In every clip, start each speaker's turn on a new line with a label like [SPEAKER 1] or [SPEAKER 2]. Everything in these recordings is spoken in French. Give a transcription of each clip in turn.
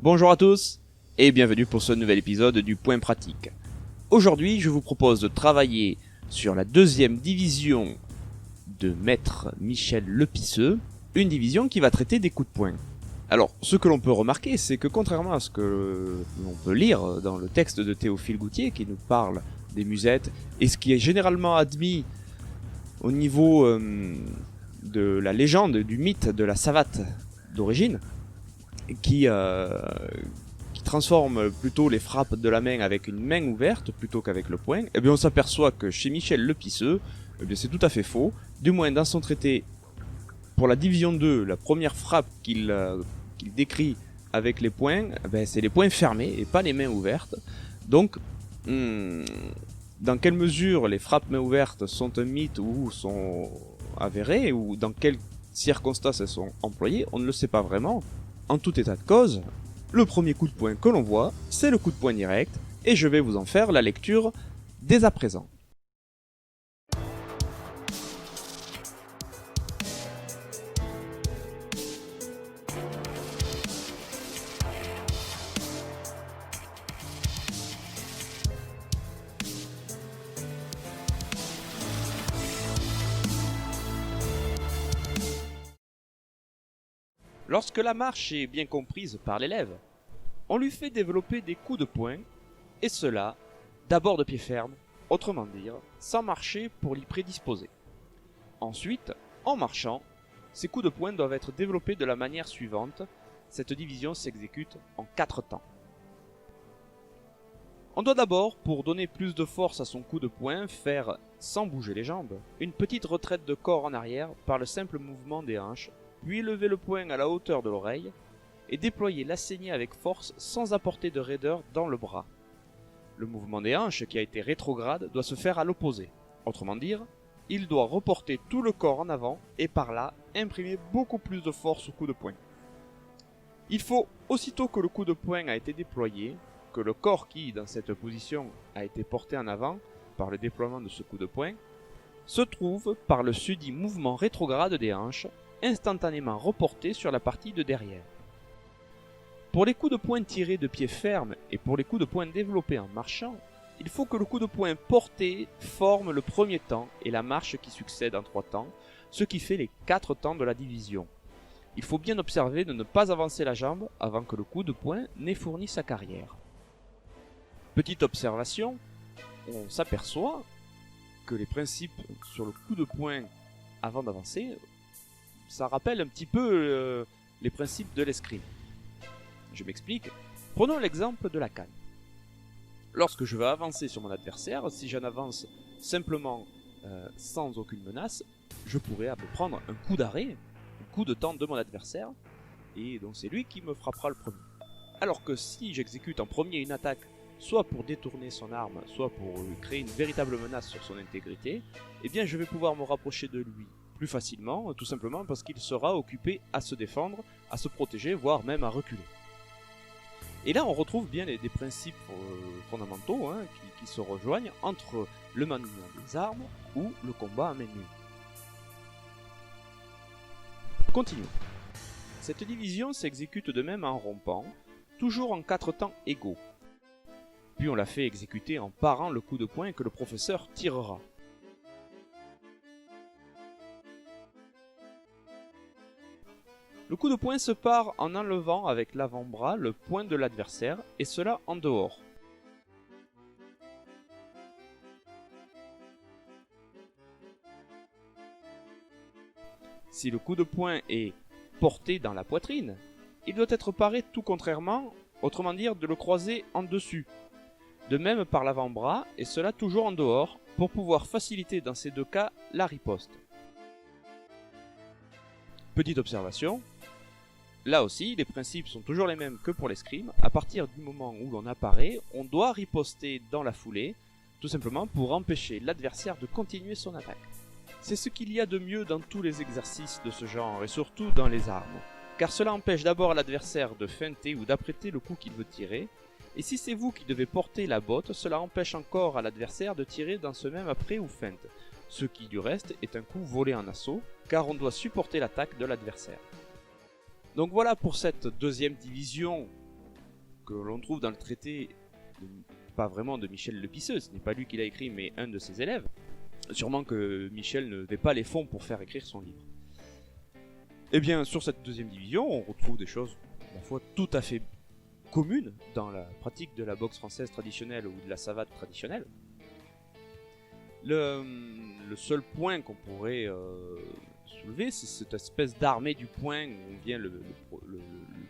[SPEAKER 1] Bonjour à tous et bienvenue pour ce nouvel épisode du Point Pratique. Aujourd'hui, je vous propose de travailler sur la deuxième division de Maître Michel Lepisseux, une division qui va traiter des coups de poing. Alors, ce que l'on peut remarquer, c'est que contrairement à ce que l'on peut lire dans le texte de Théophile Gautier qui nous parle des musettes, et ce qui est généralement admis au niveau de la légende, du mythe de la savate d'origine, qui transforme plutôt les frappes de la main avec une main ouverte plutôt qu'avec le poing, et bien on s'aperçoit que chez Michel Lepisseux, eh bien c'est tout à fait faux. Du moins dans son traité pour la division 2, la première frappe qu'il décrit avec les poings, eh bien, c'est les poings fermés et pas les mains ouvertes. Donc, dans quelle mesure les frappes mains ouvertes sont un mythe ou sont avérées, ou dans quelles circonstances elles sont employées, on ne le sait pas vraiment. En tout état de cause, le premier coup de poing que l'on voit, c'est le coup de poing direct, et je vais vous en faire la lecture dès à présent. Lorsque la marche est bien comprise par l'élève, on lui fait développer des coups de poing, et cela, d'abord de pied ferme, autrement dire, sans marcher pour l'y prédisposer. Ensuite, en marchant, ces coups de poing doivent être développés de la manière suivante. Cette division s'exécute en 4 temps. On doit d'abord, pour donner plus de force à son coup de poing, faire, sans bouger les jambes, une petite retraite de corps en arrière par le simple mouvement des hanches, puis lever le poing à la hauteur de l'oreille, et déployer la saignée avec force sans apporter de raideur dans le bras. Le mouvement des hanches, qui a été rétrograde, doit se faire à l'opposé. Autrement dire, il doit reporter tout le corps en avant et par là imprimer beaucoup plus de force au coup de poing. Il faut, aussitôt que le coup de poing a été déployé, que le corps qui, dans cette position, a été porté en avant par le déploiement de ce coup de poing, se trouve, par le susdit mouvement rétrograde des hanches, instantanément reporté sur la partie de derrière. Pour les coups de poing tirés de pied ferme et pour les coups de poing développés en marchant, il faut que le coup de poing porté forme le premier temps et la marche qui succède en 3 temps, ce qui fait les 4 temps de la division. Il faut bien observer de ne pas avancer la jambe avant que le coup de poing n'ait fourni sa carrière. Petite observation, on s'aperçoit que les principes sur le coup de poing avant d'avancer, ça rappelle un petit peu les principes de l'escrime. Je m'explique. Prenons l'exemple de la canne. Lorsque je veux avancer sur mon adversaire, si j'en avance simplement sans aucune menace, je pourrais me prendre un coup d'arrêt, un coup de temps de mon adversaire, et donc c'est lui qui me frappera le premier. Alors que si j'exécute en premier une attaque, soit pour détourner son arme, soit pour créer une véritable menace sur son intégrité, eh bien je vais pouvoir me rapprocher de lui plus facilement, tout simplement parce qu'il sera occupé à se défendre, à se protéger, voire même à reculer. Et là, on retrouve bien des principes fondamentaux qui se rejoignent entre le maniement des armes ou le combat à main nue. Continuons. Cette division s'exécute de même en rompant, toujours en 4 temps égaux. Puis on la fait exécuter en parant le coup de poing que le professeur tirera. Le coup de poing se part en enlevant avec l'avant-bras le poing de l'adversaire, et cela en dehors. Si le coup de poing est porté dans la poitrine, il doit être paré tout contrairement, autrement dire de le croiser en dessus. De même par l'avant-bras, et cela toujours en dehors, pour pouvoir faciliter dans ces 2 cas la riposte. Petite observation. Là aussi, les principes sont toujours les mêmes que pour l'escrime. À partir du moment où l'on apparaît, on doit riposter dans la foulée, tout simplement pour empêcher l'adversaire de continuer son attaque. C'est ce qu'il y a de mieux dans tous les exercices de ce genre, et surtout dans les armes, car cela empêche d'abord l'adversaire de feinter ou d'apprêter le coup qu'il veut tirer, et si c'est vous qui devez porter la botte, cela empêche encore à l'adversaire de tirer dans ce même apprêt ou feinte, ce qui du reste est un coup volé en assaut, car on doit supporter l'attaque de l'adversaire. Donc voilà pour cette deuxième division que l'on trouve dans le traité, pas vraiment de Michel le Pisseux, ce n'est pas lui qui l'a écrit, mais un de ses élèves. Sûrement que Michel n'avait pas les fonds pour faire écrire son livre. Et bien, sur cette deuxième division, on retrouve des choses, à la fois tout à fait communes dans la pratique de la boxe française traditionnelle ou de la savate traditionnelle. Le seul point qu'on pourrait soulever, c'est cette espèce d'armée du poing où on vient le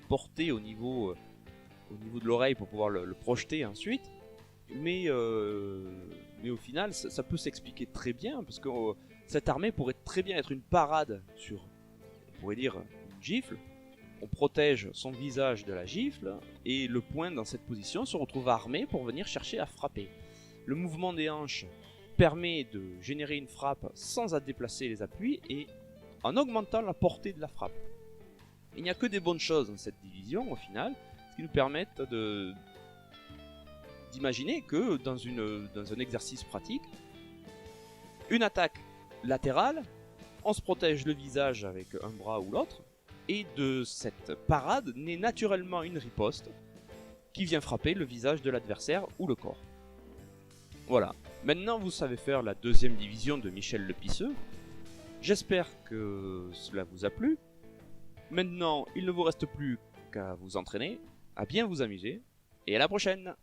[SPEAKER 1] porter au niveau de l'oreille pour pouvoir le projeter ensuite. Mais au final, ça peut s'expliquer très bien, parce que cette armée pourrait très bien être une parade sur, on pourrait dire, une gifle. On protège son visage de la gifle, et le poing dans cette position se retrouve armé pour venir chercher à frapper. Le mouvement des hanches permet de générer une frappe sans déplacer les appuis et en augmentant la portée de la frappe. Il n'y a que des bonnes choses dans cette division au final, ce qui nous permettent d'imaginer que dans un exercice pratique, une attaque latérale, on se protège le visage avec un bras ou l'autre, et de cette parade naît naturellement une riposte qui vient frapper le visage de l'adversaire ou le corps. Voilà, maintenant vous savez faire la deuxième division de Michel le Pisseux. J'espère que cela vous a plu. Maintenant, il ne vous reste plus qu'à vous entraîner, à bien vous amuser, et à la prochaine!